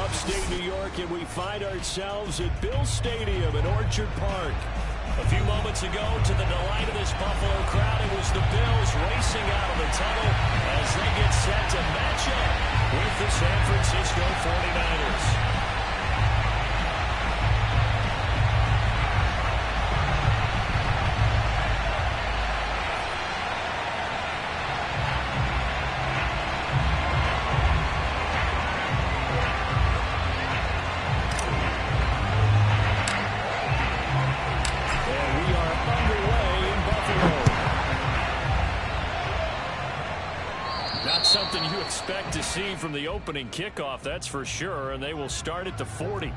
Upstate New York, and we find ourselves at Bill Stadium in Orchard Park. A few moments ago, to the delight of this Buffalo crowd, it was the Bills racing out of the tunnel as they get set to match up with the San Francisco 49ers. Something you expect to see from the opening kickoff, that's for sure, and they will start at the 40.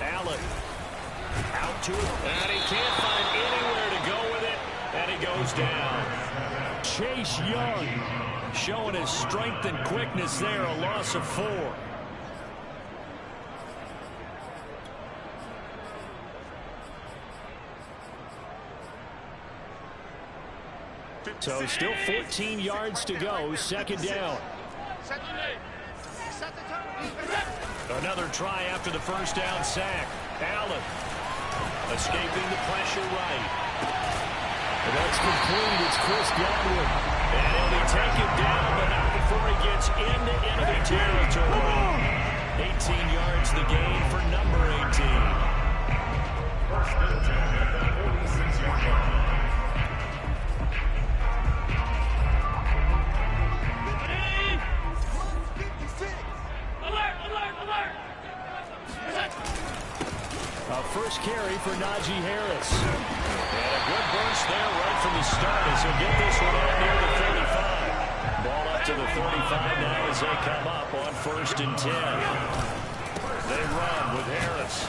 Allen out to it, and he can't find anywhere to go with it, and he goes down. Chase Young showing his strength and quickness there, a loss of 4. So still 14 yards to go, second down. Another try after the first down sack. Allen escaping the pressure right. And that's complete. It's Chris Godwin. And he'll be taken down, but not before he gets into enemy territory. 18 yards the gain for number 18. First down at the 46-yard line. First carry for Najee Harris. And a good burst there right from the start as he'll get this one out near the 35. Ball up to the 35 now as they come up on 1st and 10. They run with Harris.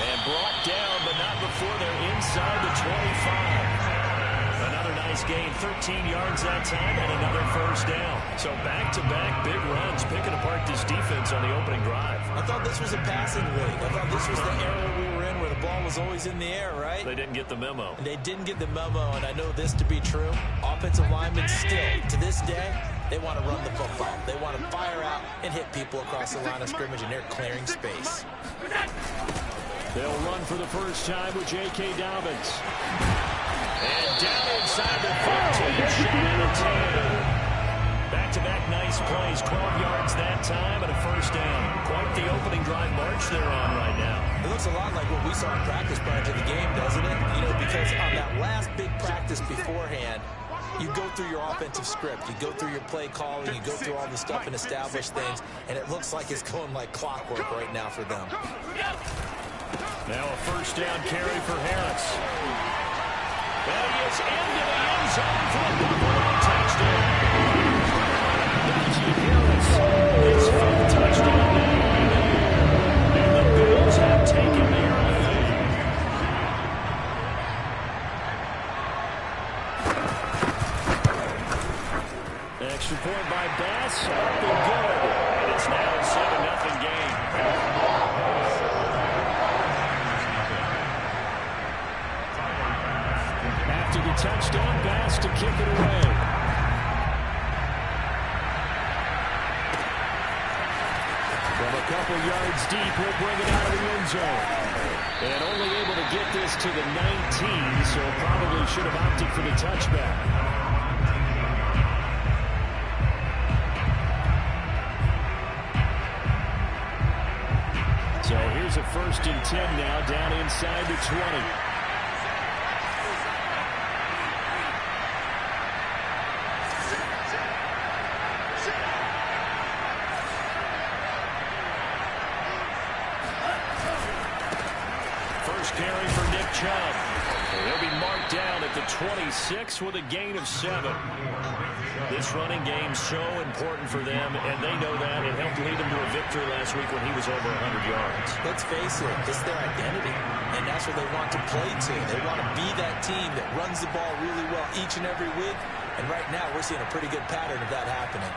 And brought down, but not before they're inside the 25. Another nice gain, 13 yards that time, and another first down. So back-to-back big runs, picking apart this defense on the opening drive. I thought this was a passing league. I thought this was the era we were in where the ball was always in the air, right? They didn't get the memo. And they didn't get the memo, and I know this to be true. Offensive linemen still, to this day, they want to run the football. They want to fire out and hit people across the line of scrimmage, and they're clearing space. They'll run for the first time with J.K. Dobbins. And down inside the 15, shot out of 10. Back-to-back nice plays, 12 yards that time and a first down. Quite the opening drive march they're on right now. It looks a lot like what we saw in practice prior to the game, doesn't it? You know, because on that last big practice beforehand, You go through your offensive script. You go through your play calling. You go through all the stuff and establish things, and it looks like it's going like clockwork right now for them. Now a first down carry for Harris. And he is into the end zone for a Buffalo touchdown. Najee Harris, his 5th touchdown now on the year. And the Bills have taken the early lead. Extra point by Bass, up and good. And it's now a 7-0 game. After the touchdown, Bass to kick it away. From a couple yards deep, he'll bring it out of the end zone. And only able to get this to the 19, so probably should have opted for the touchback. So here's a 1st and 10 now, down inside the 20. First carry for Nick Chubb. He'll be marked down at the 26 with a gain of 7. This running game so important for them, and they know that. It helped lead them to a victory last week when he was over 100 yards. Let's face it, it's their identity, and that's what they want to play to. They want to be that team that runs the ball really well each and every week, and right now we're seeing a pretty good pattern of that happening.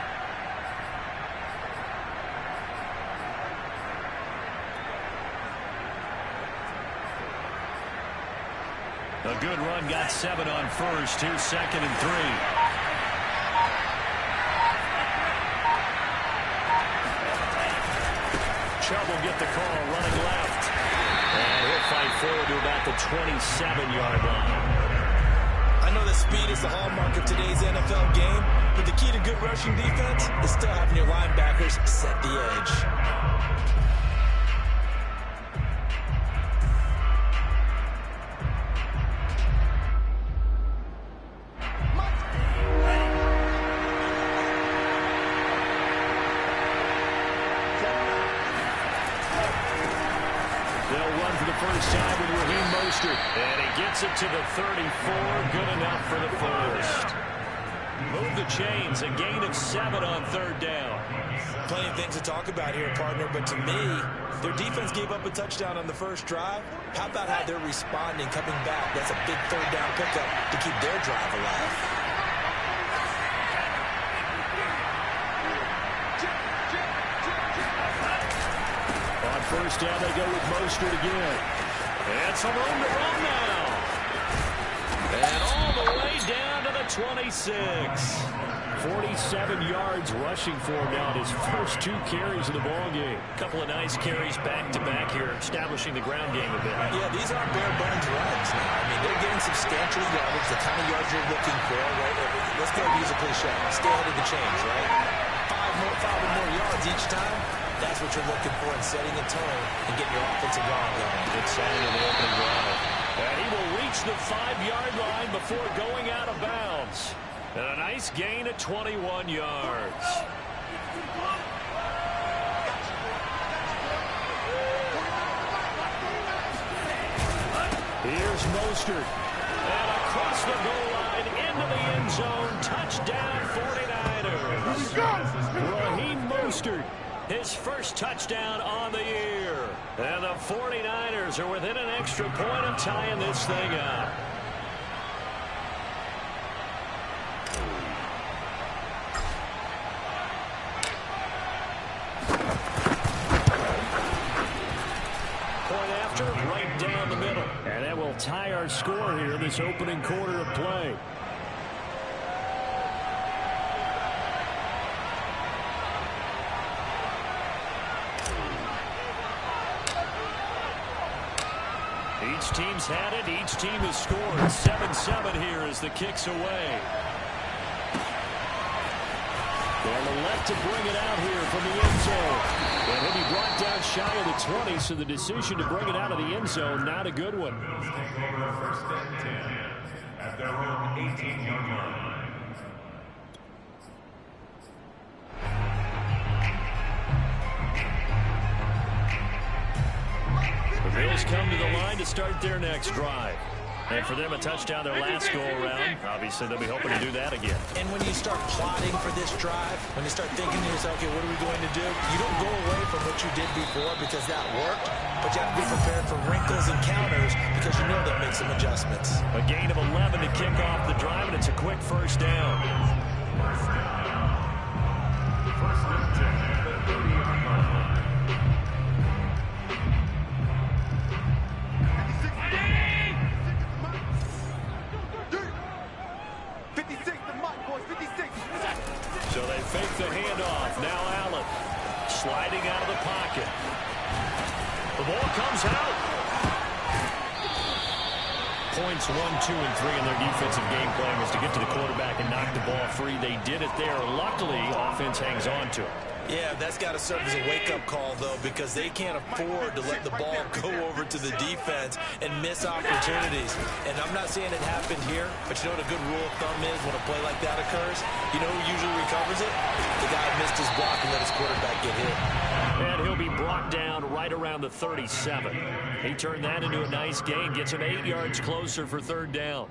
A good run, got 7 on first. Here's 2nd and 3. Chubb will get the call, running left. And he'll fight forward to about the 27-yard line. I know that speed is the hallmark of today's NFL game, but the key to good rushing defense is still having your linebackers set the edge. First time with Raheem Mostert. And he gets it to the 34. Good enough for the first. Move the chains. A gain of 7 on 3rd down. Plenty of things to talk about here, partner, but to me, their defense gave up a touchdown on the first drive. How about how they're responding, coming back? That's a big 3rd down pickup to keep their drive alive. First down, they go with Mostert again. And some room to run now. And all the way down to the 26. 47 yards rushing for him now in his first 2 carries of the ballgame. A couple of nice carries back-to-back here, establishing the ground game a bit. Yeah, these aren't bare-bones runs now. I mean, they're getting substantial yardage, the kind of yards you're looking for, right? Let's go use a cliche. Stay ahead of the chains, right? 5 or more yards each time. That's what you're looking for in setting a tone and getting your offensive line going. Good sign in the opening drive. And he will reach the 5-yard line before going out of bounds. And a nice gain of 21 yards. Here's Mostert. And across the goal line into the end zone. Touchdown 49ers. Raheem Mostert. His first touchdown on the year. And the 49ers are within an extra point of tying this thing up. Point after, right down the middle. And that will tie our score here in this opening quarter of play. Each team's had it. Each team has scored. 7-7 here as the kick's away. They'll elect to bring it out here from the end zone. And he'll be brought down shy of the 20, so the decision to bring it out of the end zone, not a good one. First and 10 at their own 18-yard line. come to the line to start their next drive. And for them, a touchdown their last go-around. Obviously, they'll be hoping to do that again. And when you start plotting for this drive, when you start thinking to yourself, okay, what are we going to do? You don't go away from what you did before because that worked, but you have to be prepared for wrinkles and counters because you know they'll make some adjustments. A gain of 11 to kick off the drive, and it's a quick first down. First and 10 at the 30-yard line. So they fake the handoff. Now Allen sliding out of the pocket. The ball comes out. Points 1, 2, and 3 in their defensive game plan was to get to the quarterback and knock the ball free. They did it there. Luckily, offense hangs on to it. Yeah, that's got to serve as a wake-up call, though, because they can't afford to let the ball go over to the defense and miss opportunities. And I'm not saying it happened here, but you know what a good rule of thumb is when a play like that occurs? You know who usually recovers it? The guy who missed his block and let his quarterback get hit. And he'll be brought down right around the 37. He turned that into a nice gain, gets him 8 yards closer for third down.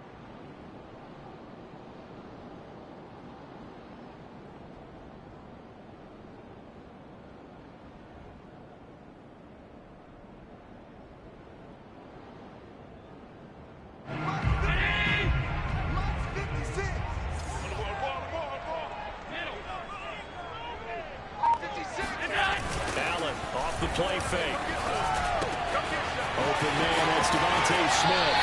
Play fake. Open man, that's Devontae Smith.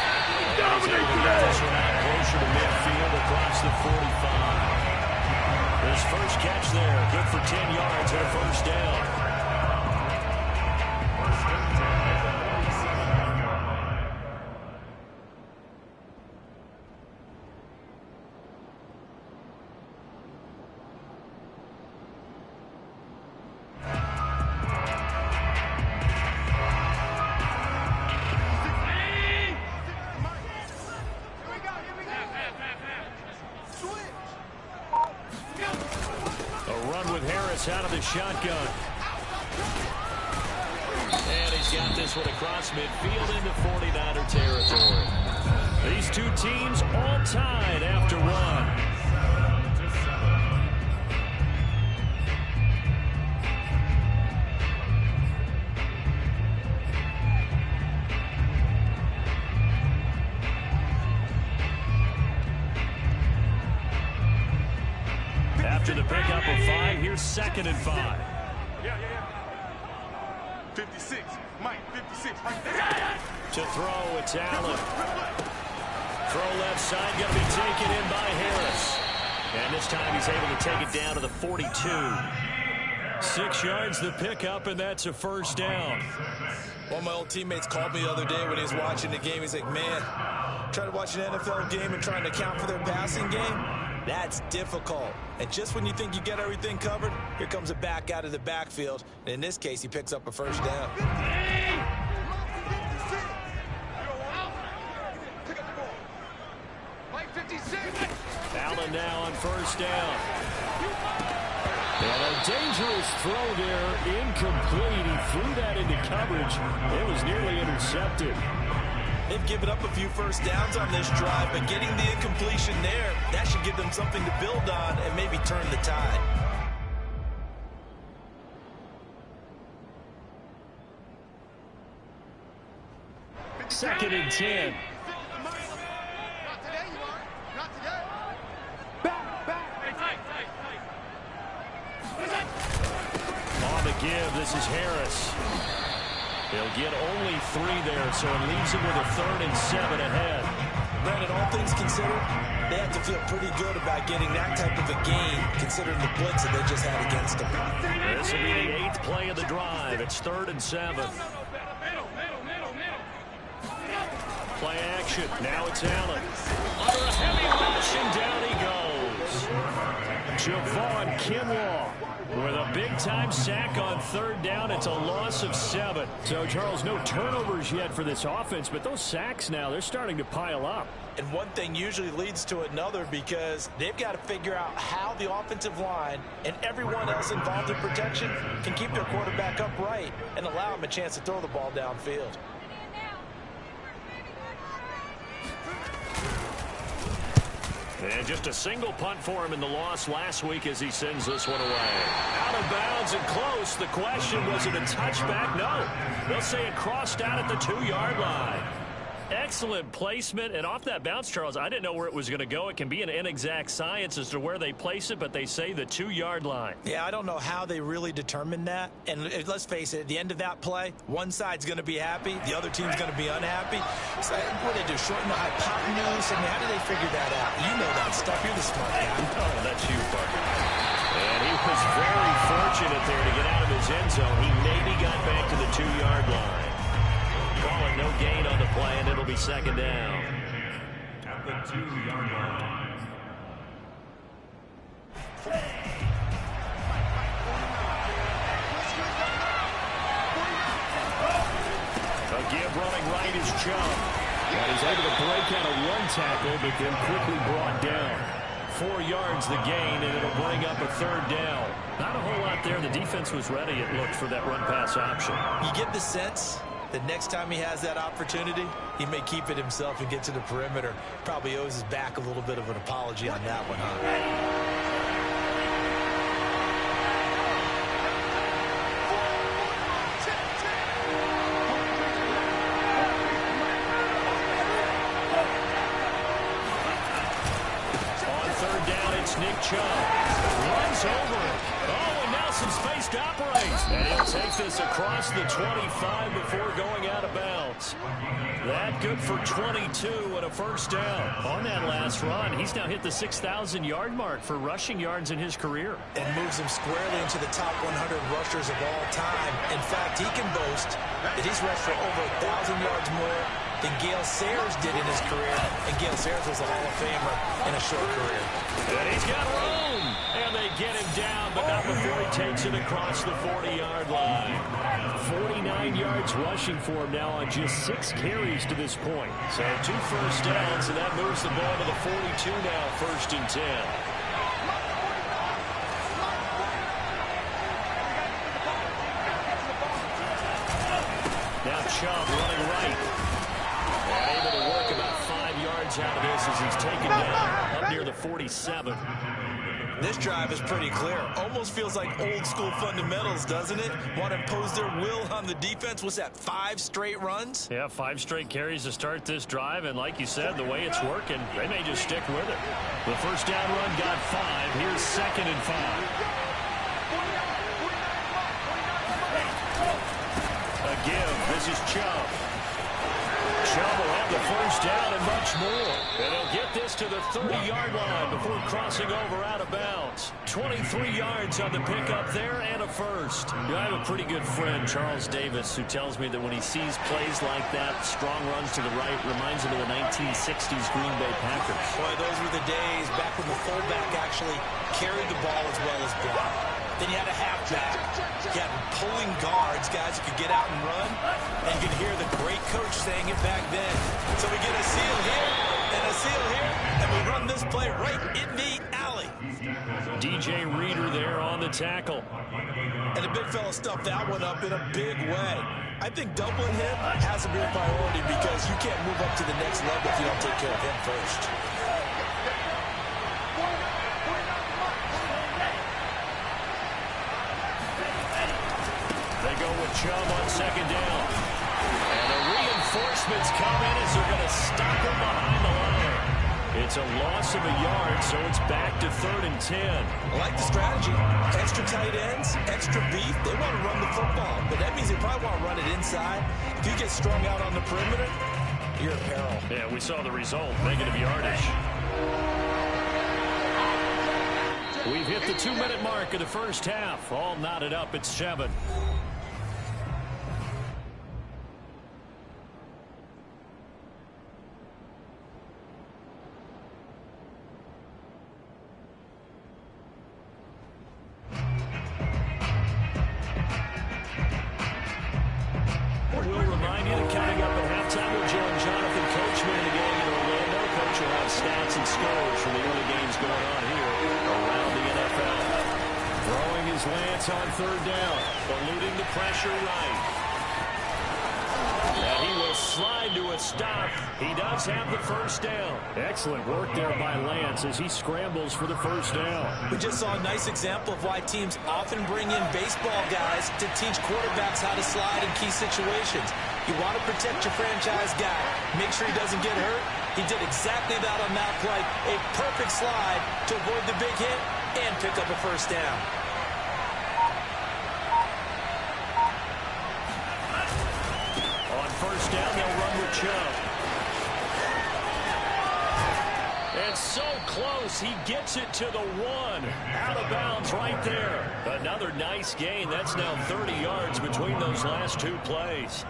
He's able to get this one out closer to midfield across the 45. His first catch there, good for 10 yards and a first down. Out of the shotgun. And he's got this one across midfield into 49er territory. These two teams all tied after one. After the pickup of 5, here's 2nd and 5. 56, Mike, 56. To throw, it's Allen. Throw left side, going to be taken in by Harris. And this time he's able to take it down to the 42. 6 yards the pickup, and that's a first down. One of my old teammates called me the other day when he was watching the game. He's like, man, trying to watch an NFL game and trying to account for their passing game? That's difficult. And just when you think you get everything covered, here comes a back out of the backfield. And in this case, he picks up a first down. Allen now on first down. And a dangerous throw there, incomplete. He threw that into coverage. It was nearly intercepted. They've given up a few first downs on this drive, but getting the incompletion there, that should give them something to build on and maybe turn the tide. Second and 10. On the give, this is Harris. They'll get only 3 there, so it leaves them with a 3rd and 7 ahead. Brandon, all things considered, they have to feel pretty good about getting that type of a gain, considering the blitz that they just had against them. This will be the 8th play of the drive. It's 3rd and 7. Play action. Now it's Allen. Under a heavy rush, and down he goes. Javon Kinlaw with a big-time sack on 3rd down. It's a loss of 7. So, Charles, no turnovers yet for this offense, but those sacks now, they're starting to pile up. And one thing usually leads to another because they've got to figure out how the offensive line and everyone else involved in protection can keep their quarterback upright and allow him a chance to throw the ball downfield. And just a single punt for him in the loss last week as he sends this one away. Out of bounds and close. The question, was it a touchback? No. They'll say it crossed out at the 2-yard line. Excellent placement, and off that bounce, Charles, I didn't know where it was going to go. It can be an inexact science as to where they place it, but they say the 2-yard line. Yeah, I don't know how they really determined that. And let's face it, at the end of that play, one side's going to be happy, the other team's going to be unhappy. So what do they do, shorten the hypotenuse? I mean, how do they figure that out? You know that stuff. You're the smart guy. Oh, that's you, Parker. And he was very fortunate there to get out of his end zone. He maybe got back to the 2-yard line. Call it no gain on the play, and it'll be second down. At the 2-yard line. A give running right is Chubb. And he's able to break out a run tackle, but then quickly brought down. 4 yards the gain, and it'll bring up a third down. Not a whole lot there. The defense was ready, it looked, for that run-pass option. You get the sense that next time he has that opportunity, he may keep it himself and get to the perimeter. Probably owes his back a little bit of an apology on that one, huh? Nick Chubb runs over it. Oh, and now some space to operate. And he'll take this across the 25 before going out of bounds. That good for 22 and a first down. On that last run, he's now hit the 6,000-yard mark for rushing yards in his career. And moves him squarely into the top 100 rushers of all time. In fact, he can boast that he's rushed for over 1,000 yards more than Gale Sayers did in his career, and Gale Sayers was a Hall of Famer in a short career. And he's got room, and they get him down, but not before he takes it across the 40-yard line. 49 yards rushing for him now on just 6 carries to this point. So 2 first downs, and that moves the ball to the 42 now, 1st and 10. Now Chubb running right. Able to work about 5 yards out of this as he's taken down up near the 47. This drive is pretty clear. Almost feels like old school fundamentals, doesn't it? Want to impose their will on the defense. What's that, 5 straight runs? Yeah, 5 straight carries to start this drive. And like you said, the way it's working, they may just stick with it. The first down run got 5. Here's 2nd and 5. A give. This is Chubb. Chubb will have the first down and much more. And he'll get this to the 30-yard line before crossing over out of bounds. 23 yards on the pickup there and a first. I have a pretty good friend, Charles Davis, who tells me that when he sees plays like that, strong runs to the right, reminds him of the 1960s Green Bay Packers. Boy, those were the days back when the fullback actually carried the ball as well as blocked. Then you had a halfback. You had pulling guards, guys who could get out and run. And you could hear the great coach saying it back then. So we get a seal here and a seal here, and we run this play right in the alley. DJ Reader there on the tackle. And the big fella stuffed that one up in a big way. I think doubling him has to be a priority because you can't move up to the next level if you don't take care of him first. Chubb on 2nd down. And the reinforcements come in as they're going to stop him behind the line. It's a loss of a yard, so it's back to 3rd and 10. I like the strategy. Extra tight ends, extra beef. They want to run the football, but that means they probably want to run it inside. If you get strung out on the perimeter, you're in peril. Yeah, we saw the result. Negative yardage. We've hit the 2-minute mark of the first half. All knotted up at 7. On 3rd down, eluding the pressure right. And he will slide to a stop. He does have the first down. Excellent work there by Lance as he scrambles for the first down. We just saw a nice example of why teams often bring in baseball guys to teach quarterbacks how to slide in key situations. You want to protect your franchise guy. Make sure he doesn't get hurt. He did exactly that on that play. A perfect slide to avoid the big hit and pick up a first down. On first down, they'll run with Chubb. And so close, he gets it to the 1. Out of bounds right there. Another nice gain. That's now 30 yards between those last 2 plays.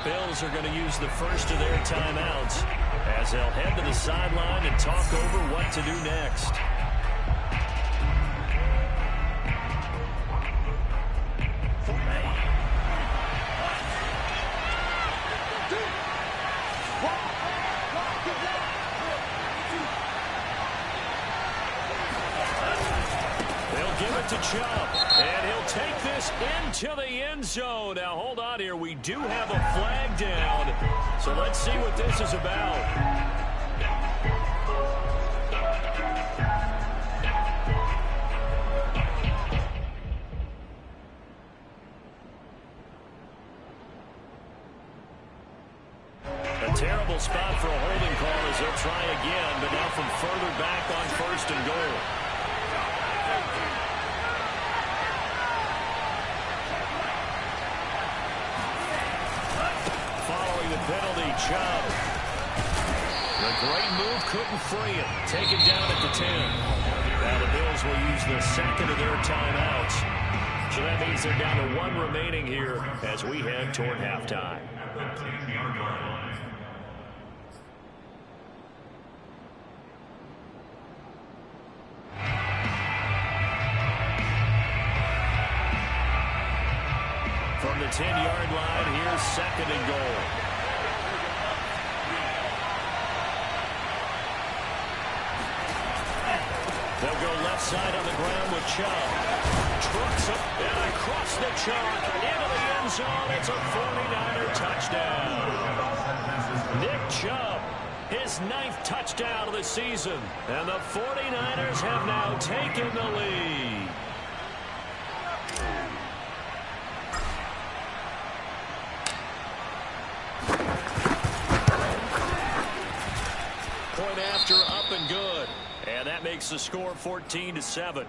Bills are going to use the first of their timeouts as they'll head to the sideline and talk over what to do next. They'll give it to Chubb, and he'll take this into the end zone. Now, hold on here. We do have a flag down, so let's see what this is about. A terrible spot for a holding call as they'll try again, but now from further back on first and goal. Penalty, Chubb. The great move couldn't free it. Taken down at the 10. Now the Bills will use the second of their timeouts. So that means they're down to 1 remaining here as we head toward halftime. From the 10-yard line, here's second and goal. They'll go left side on the ground with Chubb. Trucks up and across the chalk into the end zone. It's a 49er touchdown. Nick Chubb, his 9th touchdown of the season. And the 49ers have now taken the lead. Point after, up and good. And that makes the score 14-7.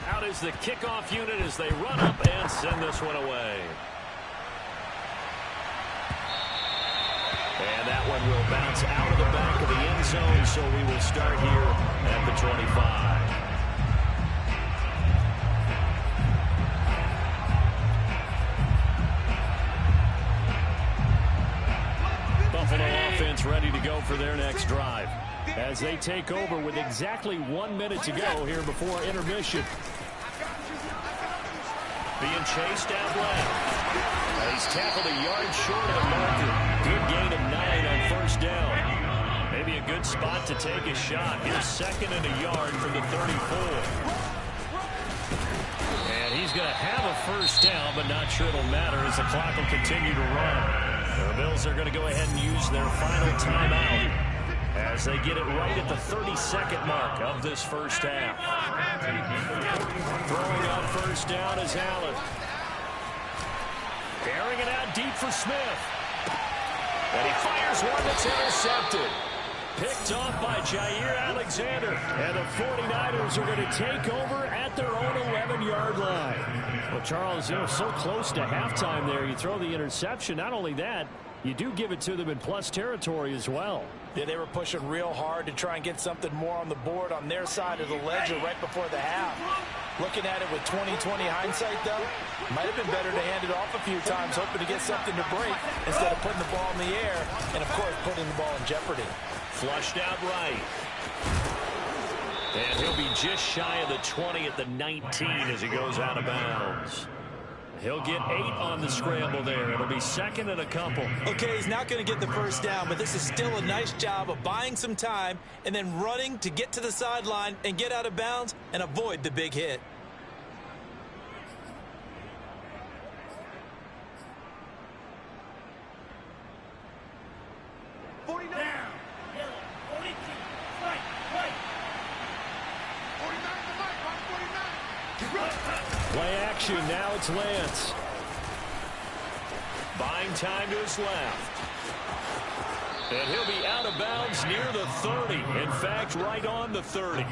Out is the kickoff unit as they run up and send this one away. And that one will bounce out of the back of the end zone, so we will start here at the 25. Buffalo offense ready to go for their next drive as they take over with exactly 1 minute to go here before intermission. Being chased out left. He's tackled a yard short of the marker. Good gain of 9 on first down. Maybe a good spot to take a shot. Here's second and a yard from the 34. And he's going to have a first down, but not sure it'll matter as the clock will continue to run. The Bills are going to go ahead and use their final timeout as they get it right at the 32nd mark of this first half. Throwing on first down is Allen. Carrying it out deep for Smith. And he fires one that's intercepted. Picked off by Jair Alexander. And the 49ers are going to take over at their own 11-yard line. Well, Charles, so close to halftime there. You throw the interception. Not only that, you do give it to them in plus territory as well. Yeah, they were pushing real hard to try and get something more on the board on their side of the ledger right before the half. Looking at it with 20/20 hindsight, though, might have been better to hand it off a few times, hoping to get something to break instead of putting the ball in the air and, of course, putting the ball in jeopardy. Flushed out right. And he'll be just shy of the 20 at the 19 as he goes out of bounds. He'll get 8 on the scramble there. It'll be second and a couple. Okay, he's not going to get the first down, but this is still a nice job of buying some time and then running to get to the sideline and get out of bounds and avoid the big hit. Play action, now it's Lance. Buying time to his left. And he'll be out of bounds near the 30. In fact, right on the 30.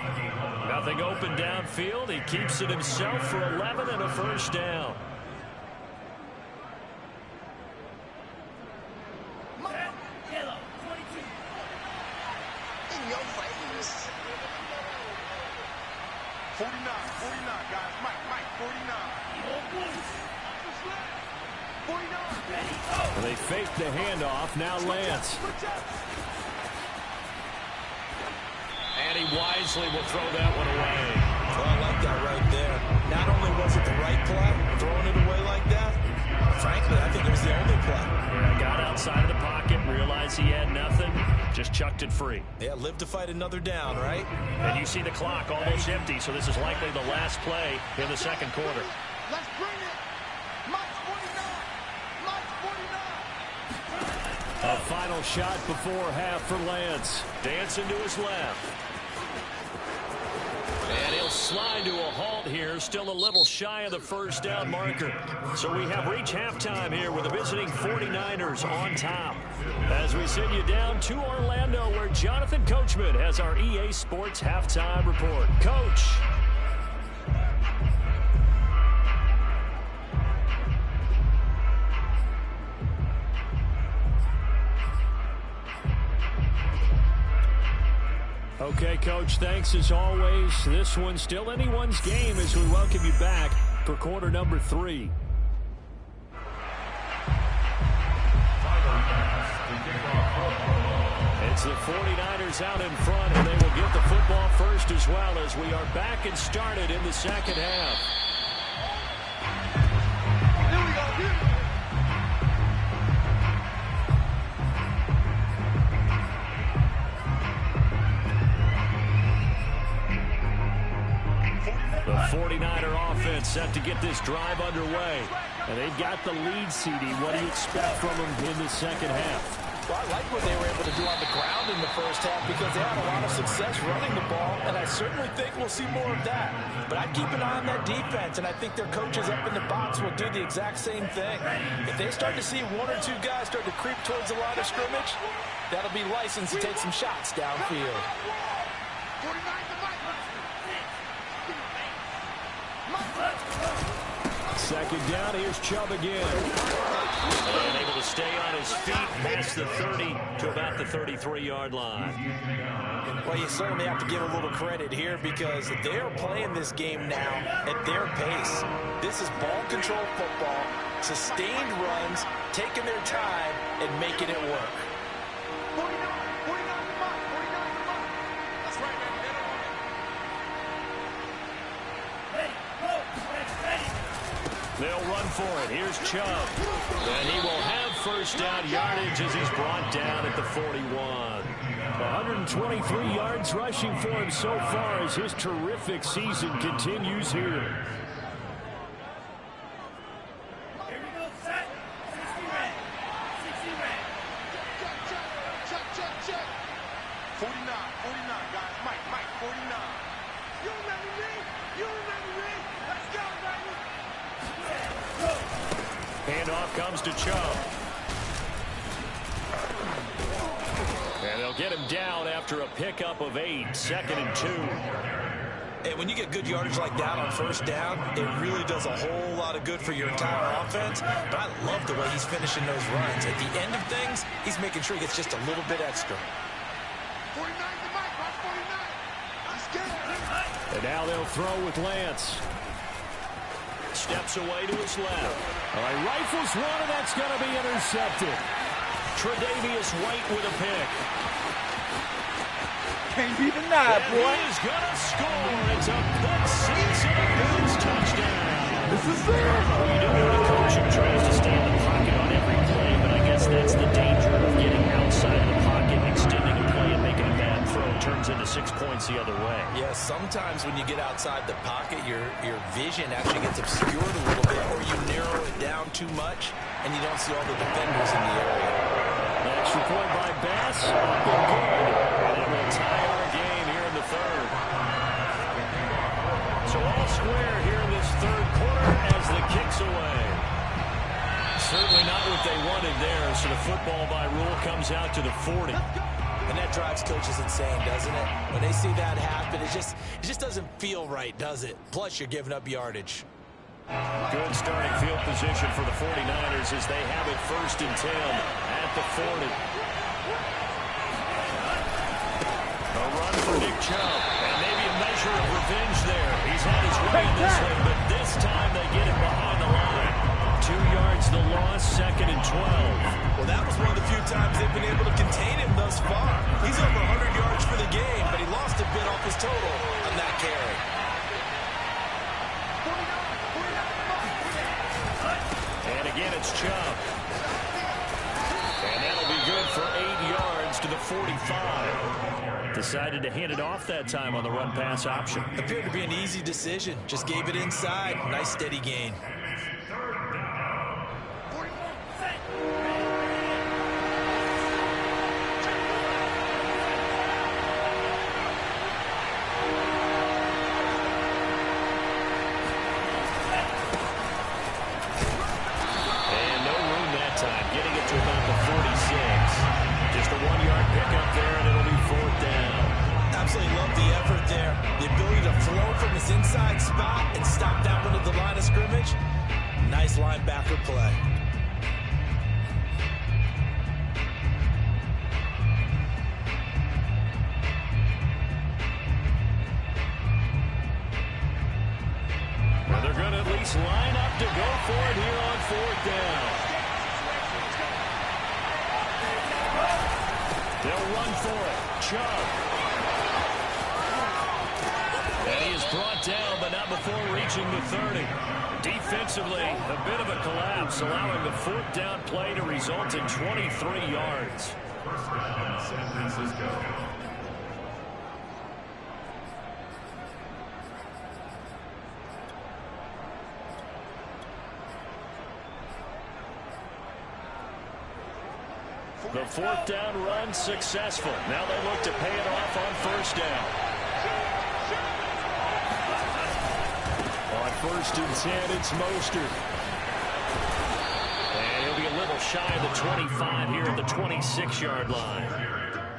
Nothing open downfield. He keeps it himself for 11 and a first down. In your face. 49, guys. Mike, 49. 49. They fake the handoff. Now Lance. And he wisely will throw that one away. Well, I like that right there. Not only was it the right play, throwing it away like that, frankly, I think it was the only play. Yeah, got outside of the pocket, realized he had nothing, just chucked it free. Yeah, live to fight another down, right? And you see the clock almost empty, so this is likely the last play in the second quarter. Let's bring it. Mike's 49. Mike's 49. A final shot before half for Lance. Dancing to his left. And he'll slide to a halt here, still a little shy of the first down marker. So we have reached halftime here with the visiting 49ers on top. As we send you down to Orlando, where Jonathan Coachman has our EA Sports halftime report. Coach. Okay, Coach, thanks as always. This one's still anyone's game as we welcome you back for quarter number 3. It's the 49ers out in front, and they will get the football first as well as we are back and started in the second half. Here we go. The 49er offense set to get this drive underway. And they've got the lead, CD. What do you expect from them in the second half? Well, I like what they were able to do on the ground in the first half because they had a lot of success running the ball, and I certainly think we'll see more of that. But I'd keep an eye on that defense, and I think their coaches up in the box will do the exact same thing. If they start to see 1 or 2 guys start to creep towards the line of scrimmage, that'll be license to take some shots downfield. 49 to Mike. Second down, here's Chubb again. And able to stay on his feet past the 30 to about the 33-yard line. Well, you certainly have to give a little credit here because they are playing this game now at their pace. This is ball control football, sustained runs, taking their time, and making it work. 49 to Mike. 49 to Mike. That's right, man. They'll run for it. Here's Chubb. And he will have first down yardage as he's brought down at the 41. 123 yards rushing for him so far as his terrific season continues here. Check. 49, guys. Mike, 49. You remember me? Let's go, baby. Handoff comes to Chubb. And they'll get him down after a pickup of 8, 2nd and 2. And when you get good yardage like that on first down, it really does a whole lot of good for your entire offense. But I love the way he's finishing those runs. At the end of things, he's making sure he gets just a little bit extra. 49 to Mike, watch 49. Let's get it. And now they'll throw with Lance. Steps away to his left. All right, rifles one, and that's going to be intercepted. Tre'Davious White with a pick. Can't be denied, And boy. he is going to score. It's a pick six and a Bills touchdown. This is it. Well, you know when a coach who tries to stay in the pocket on every play, but I guess that's the danger of getting outside of the pocket, extending a play, and making a bad throw. Turns into 6 points the other way. Yeah, sometimes when you get outside the pocket, your vision actually gets obscured a little bit, or you narrow it down too much, and you don't see all the defenders in the area. Extra point by Bass. Up and good. And it will tie our game here in the third. So all square here in this third quarter as the kick's away. Certainly not what they wanted there, so the football by rule comes out to the 40. And that drives coaches insane, doesn't it? When they see that happen, it just doesn't feel right, does it? Plus, you're giving up yardage. Good starting field position for the 49ers as they have it 1st and 10 at the 40. A run for Nick Chubb, and maybe a measure of revenge there. He's had his way in this one, but this time they get it behind the line. 2 yards the loss, 2nd and 12. Well, that was one of the few times they've been able to contain him thus far. He's over 100 yards for the game, but he lost a bit off his total on that carry. And again, it's Chubb. And that'll be good for 8 yards to the 45. Decided to hand it off that time on the run-pass option. Appeared to be an easy decision. Just gave it inside. Nice steady gain. Just a 1-yard pickup there, and it'll be 4th down. Absolutely love the effort there. The ability to flow from his inside spot and stop that one at the line of scrimmage. Nice linebacker play. Well, they're going to at least line up to go for it here on 4th down. They'll run for it. Chubb. And he is brought down, but not before reaching the 30. Defensively, a bit of a collapse, allowing the 4th down play to result in 23 yards. First down, San Francisco. The 4th down run successful. Now they look to pay it off on 1st down. On 1st and 10, it's Mostert. And he'll be a little shy of the 25 here at the 26-yard line.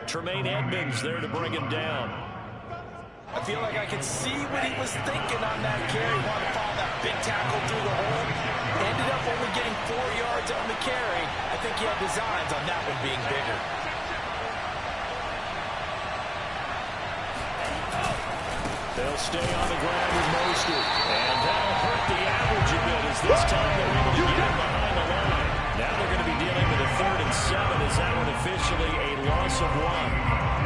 Tremaine Edmonds there to bring him down. I feel like I can see what he was thinking on that carry. Wanted to follow that big tackle through the hole. Ended up only getting 4 yards on the carry. I think he had designs on that one being bigger. They'll stay on the ground with Mostert. And that'll hurt the average a bit as this time they're able to get him behind the line. Now they're going to be dealing with a 3rd and 7 as that one officially a loss of 1.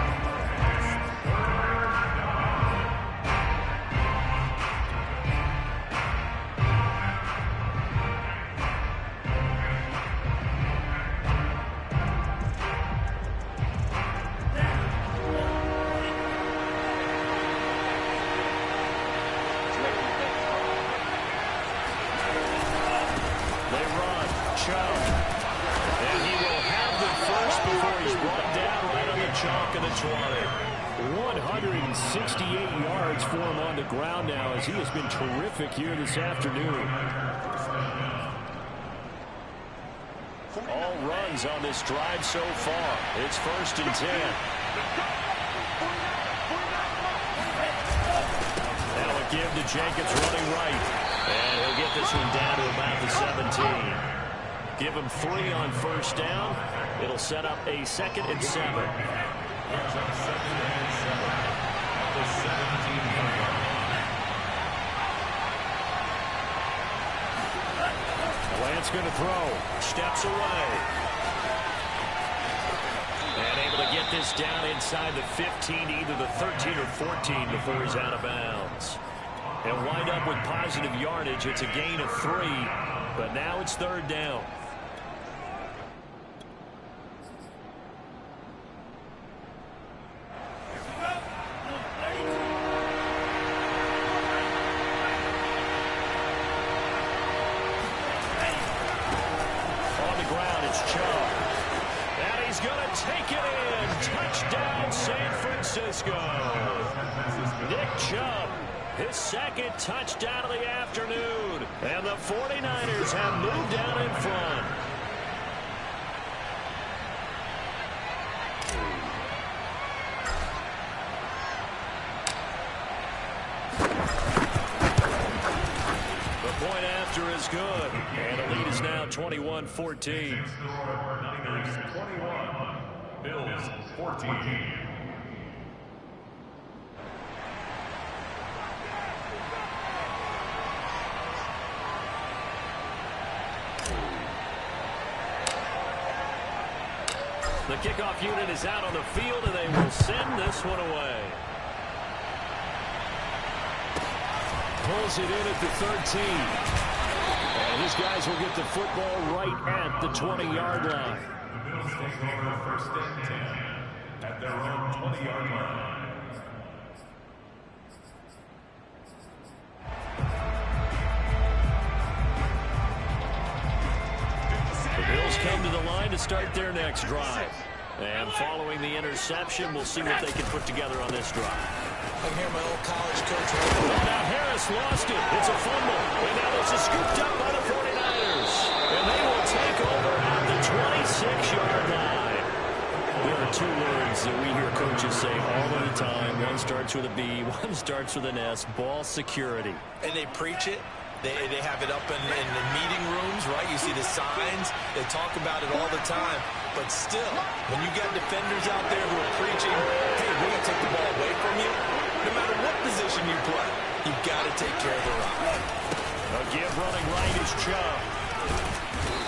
And he will have the first before he's brought down right on the chalk of the 20. 168 yards for him on the ground now as he has been terrific here this afternoon. All runs on this drive so far. It's 1st and 10. give to Jenkins running right. And he'll get this one down to about the 17. Give him 3 on first down. It'll set up a 2nd and 7. Lance going to throw. Steps away. And able to get this down inside the 15, either the 13 or 14 before he's out of bounds. And wind up with positive yardage. It's a gain of 3, but now it's 3rd down. On the ground, it's Chubb. And he's going to take it in. Touchdown, San Francisco. Nick Chubb. His 2nd touchdown of the afternoon. And the 49ers have moved down in front. The point after is good. And the lead is now 21-14. Niners 21, Bills 14. The kickoff unit is out on the field, and they will send this one away. Pulls it in at the 13. And his guys will get the football right at the 20-yard line. The Bills take over 1st and 10 at their own 20-yard line. The Bills come to the line to start their next drive. And following the interception, we'll see what they can put together on this drive. I can hear my old college coach. Well, now Harris lost it. It's a fumble. And now this is scooped up by the 49ers. And they will take over at the 26-yard line. There are 2 words that we hear coaches say all of the time. One starts with a B, one starts with an S. Ball security. And they preach it. They have it up in the meeting rooms, right? You see the signs. They talk about it all the time. But still, when you got defenders out there who are preaching, hey, we're going to take the ball away from you, no matter what position you play, you've got to take care of the rock. A give running right is Chubb.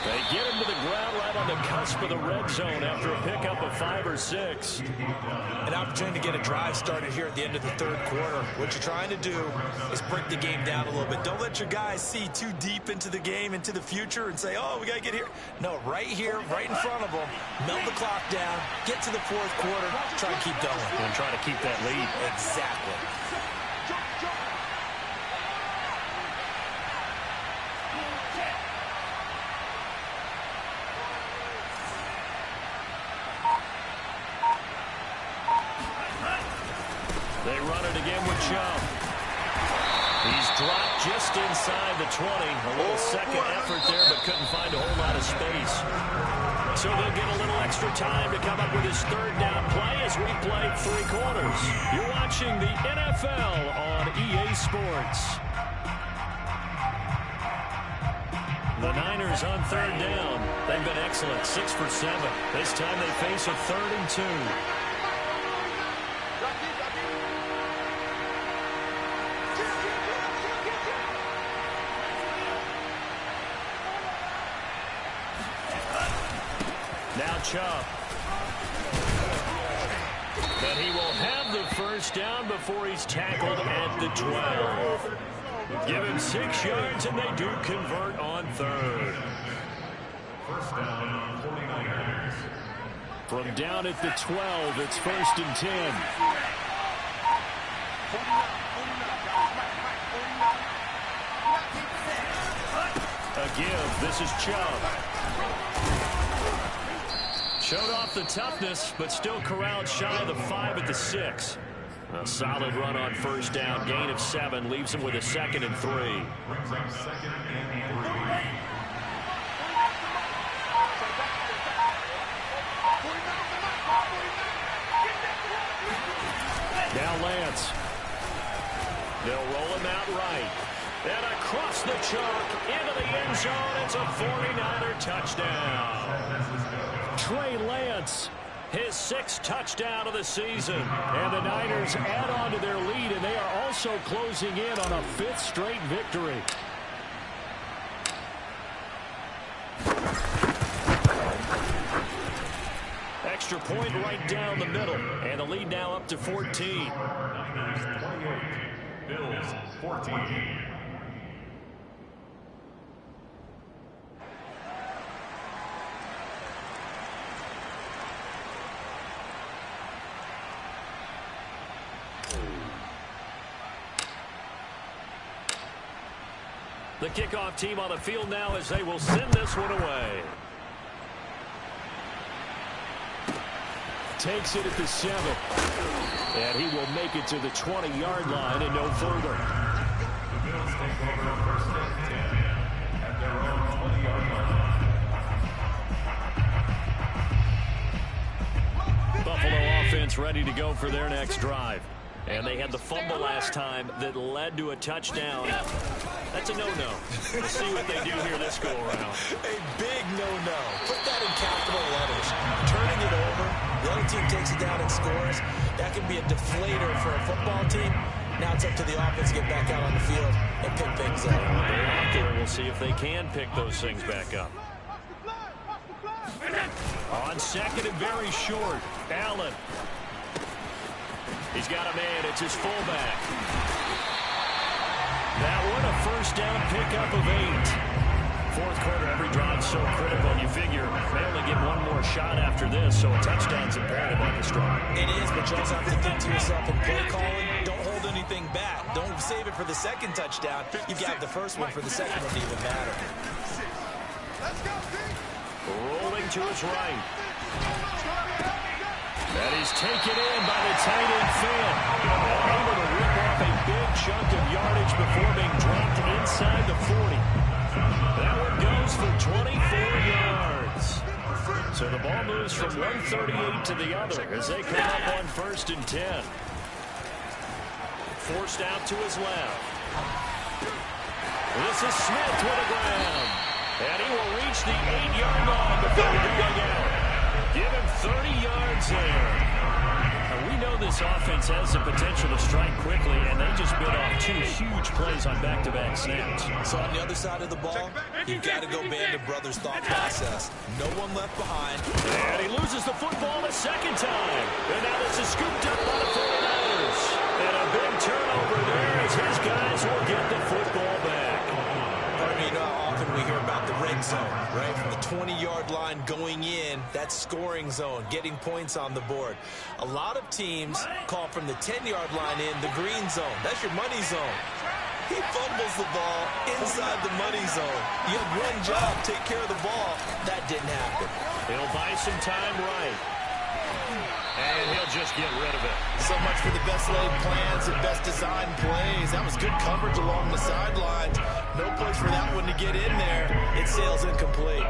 They get him to the ground right on the cusp of the red zone after a pickup of 5 or 6. An opportunity to get a drive started here at the end of the 3rd quarter. What you're trying to do is break the game down a little bit. Don't let your guys see too deep into the game, into the future, and say, oh, we got to get here. No, right here, right in front of them, melt the clock down, get to the 4th quarter, try and keep going. And try to keep that lead. Exactly. They run it again with Chubb. He's dropped just inside the 20. A little second effort there, but couldn't find a whole lot of space. So they'll get a little extra time to come up with his 3rd down play as we play 3 quarters. You're watching the NFL on EA Sports. The Niners on 3rd down. They've been excellent, 6 for 7. This time they face a 3rd and 2. Now Chubb. But he will have the 1st down before he's tackled at the 12. Give him 6 yards, and they do convert on 3rd. 1st down, 49ers. From down at the 12, it's 1st and 10. A give. This is Chubb. Showed off the toughness, but still corralled shy of the 5 at the 6. A solid run on 1st down. Gain of 7 leaves him with a 2nd and 3. Brings up 2nd and 3. Now Lance. They'll roll him out right. And across the chalk into the end zone. It's a 49er touchdown. Trey Lance, his 6th touchdown of the season. And the Niners add on to their lead, and they are also closing in on a 5th straight victory. Extra point right down the middle. And the lead now up to 14. Niners 28, Bills 14. The kickoff team on the field now as they will send this one away. Takes it at the 7. And he will make it to the 20-yard line and no further. The Bills take over first and 10 at their own 20-yard line. Buffalo offense ready to go for their next drive. And they had the fumble last time that led to a touchdown. That's a no-no. We'll see what they do here this go-around. A big no-no. Put that in capital letters. Turning it over, the other team takes it down and scores. That can be a deflator for a football team. Now it's up to the offense to get back out on the field and pick things up. They're out there. We'll see if they can pick those things back up. On 2nd and very short, Allen. He's got a man. It's his fullback. That one a first down pickup of 8. 4th quarter, every drive's so critical. You figure they only get one more shot after this, so a touchdown's imperative on this drive. It is, but you also have to think to yourself in play calling, don't hold anything back. Don't save it for the 2nd touchdown. You've got the first one for the 2nd one to even matter. Rolling to his right. And he's taken in by the tight end Finn. Able to rip off a big chunk of yardage before being dropped inside the 40. That one goes for 24 yards. So the ball moves from 138 to the other as they come up on 1st and 10. Forced out to his left. This is Smith with a grab. And he will reach the 8-yard line before going out. Give him 30 yards there. Now we know this offense has the potential to strike quickly, and they just bit off 2 huge plays on back-to-back snaps. So on the other side of the ball, you've got to go Band of Brothers thought process. No one left behind. And he loses the football a 2nd time. And now this is scooped up by the 49ers. And a big turnover there as his guys will get the football back. You know how often we hear about the red zone, right? From the 20-yard line going in, that's scoring zone, getting points on the board. A lot of teams call from the 10-yard line in the green zone. That's your money zone. He fumbles the ball inside the money zone. You have one job, take care of the ball. That didn't happen. He'll buy some time right. And he'll just get rid of it. So much for the best laid plans and best designed plays. That was good coverage along the sidelines. No place for that one to get in there. It sails incomplete.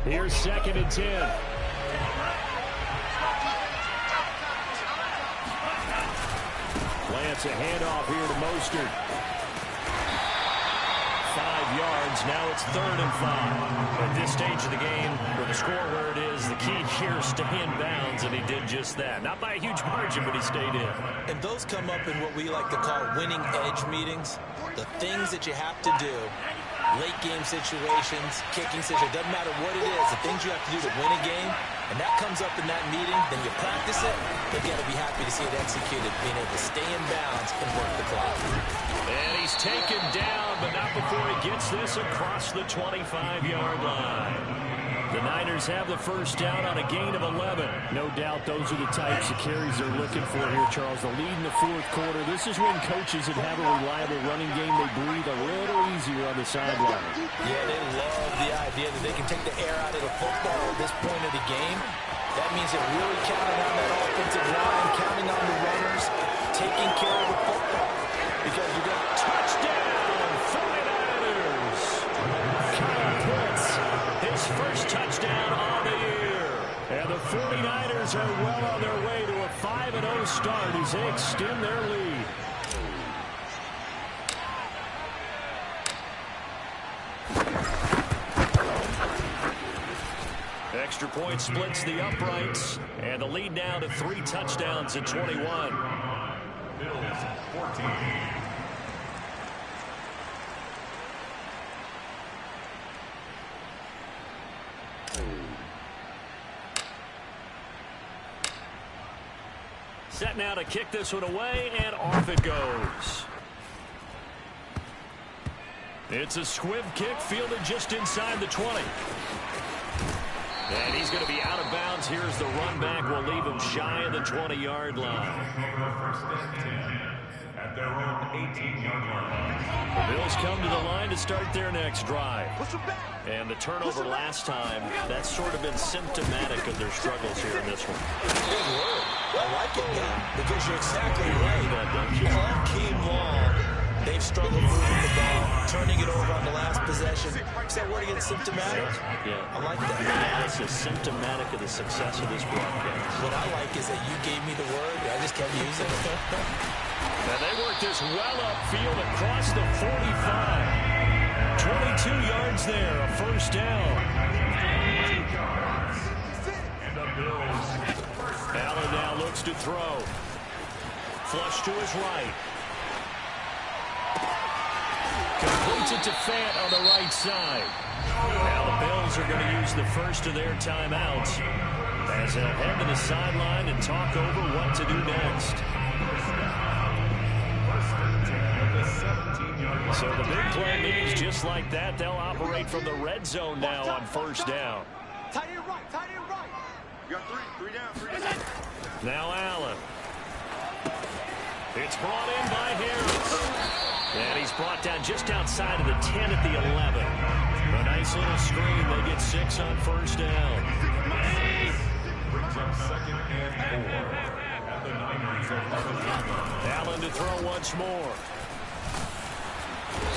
Here's 2nd and 10. Lance a handoff here to Mostert. 5 yards. Now it's 3rd and 5. At this stage of the game, where the score where it is, the key here is stay in bounds, and he did just that. Not by a huge margin, but he stayed in. And those come up in what we like to call winning edge meetings. The things that you have to do, late game situations, kicking situations, doesn't matter what it is, the things you have to do to win a game, and that comes up in that meeting, then you practice it, you got to be happy to see it executed, being able to stay in bounds and work the clock. And he's taken down, but not before he gets this across the 25-yard line. The Niners have the first down on a gain of 11. No doubt those are the types of carries they're looking for here, Charles. The lead in the 4th quarter. This is when coaches that have a reliable running game, they breathe a little easier on the sideline. Yeah, they love the idea that they can take the air out of the football at this point of the game. That means they're really counting on that offensive line, counting on the runners, taking care of the football. Because you got touchdown, 49ers. Kyle Pitts, his first touchdown on the year. Bills are well on their way to a 5-0 start as they extend their lead. Extra point splits the uprights, and the lead now to 3 touchdowns at 21. Bills 14. Set now to kick this one away, and off it goes. It's a squib kick fielded just inside the 20. And he's going to be out of bounds. Here's the run back. Will leave him shy of the 20-yard line. First and 10 at their own 18-yard line. The Bills come to the line to start their next drive. And the turnover last time, that's sort of been symptomatic of their struggles here in this one. Good word. I like it now because you're exactly right. All game long, they've struggled moving the ball, turning it over on the last possession. Is that word again, symptomatic? Yeah. I like that. Analysis symptomatic of the success of this broadcast. What I like is that you gave me the word. I just kept using it. And they work this well upfield across the 45. 22 yards there, a first down. And the Bills. Allen now looks to throw. Flush to his right. Completes it to Fant on the right side. Now the Bills are going to use the first of their timeouts as they'll head to the sideline and talk over what to do next. So the big play means just like that, they'll operate from the red zone now on first down. Tight end right, tight end right. You got three down. Now Allen. It's brought in by Harris. And he's brought down just outside of the 10 at the 11. A nice little screen. They get 6 on first down. Brings up second and 4 at the Niners. Allen to throw once more.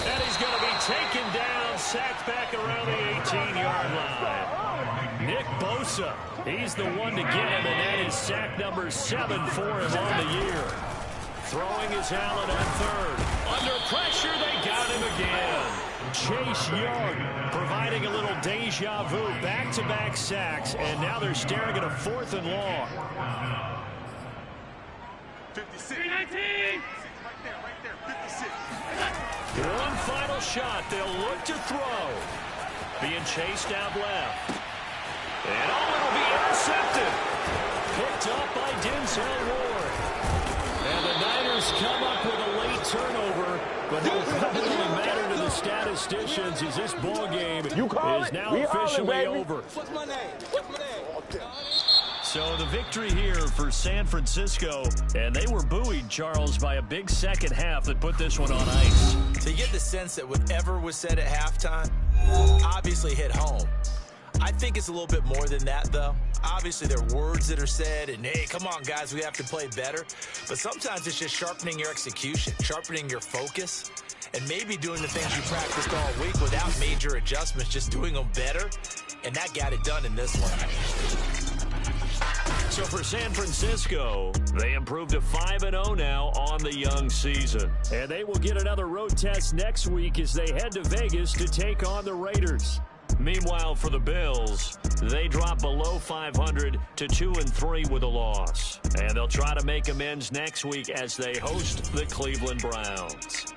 And he's going to be taken down, sacked back around the 18-yard line. Nick Bosa, he's the one to get him, and that is sack number 7 for him on the year. Throwing is Allen on third. Under pressure, they got him again. Chase Young providing a little deja vu, back-to-back sacks, and now they're staring at a 4th and long. 56. 319. Right there, 56. One final shot. They'll look to throw. Being chased out left. And it'll be intercepted. Picked up by Denzel Ward. And the Niners come up with a late turnover, but it will probably matter to the statisticians as this ball game is now officially over. What's my name? So the victory here for San Francisco, and they were buoyed, Charles, by a big second half that put this one on ice. So you get the sense that whatever was said at halftime obviously hit home. I think it's a little bit more than that, though. Obviously, there are words that are said, and, hey, come on, guys, we have to play better. But sometimes it's just sharpening your execution, sharpening your focus, and maybe doing the things you practiced all week without major adjustments, just doing them better, and that got it done in this one. So for San Francisco, they improved to 5-0 now on the young season. And they will get another road test next week as they head to Vegas to take on the Raiders. Meanwhile, for the Bills, they drop below 500 to 2-3 with a loss. And they'll try to make amends next week as they host the Cleveland Browns.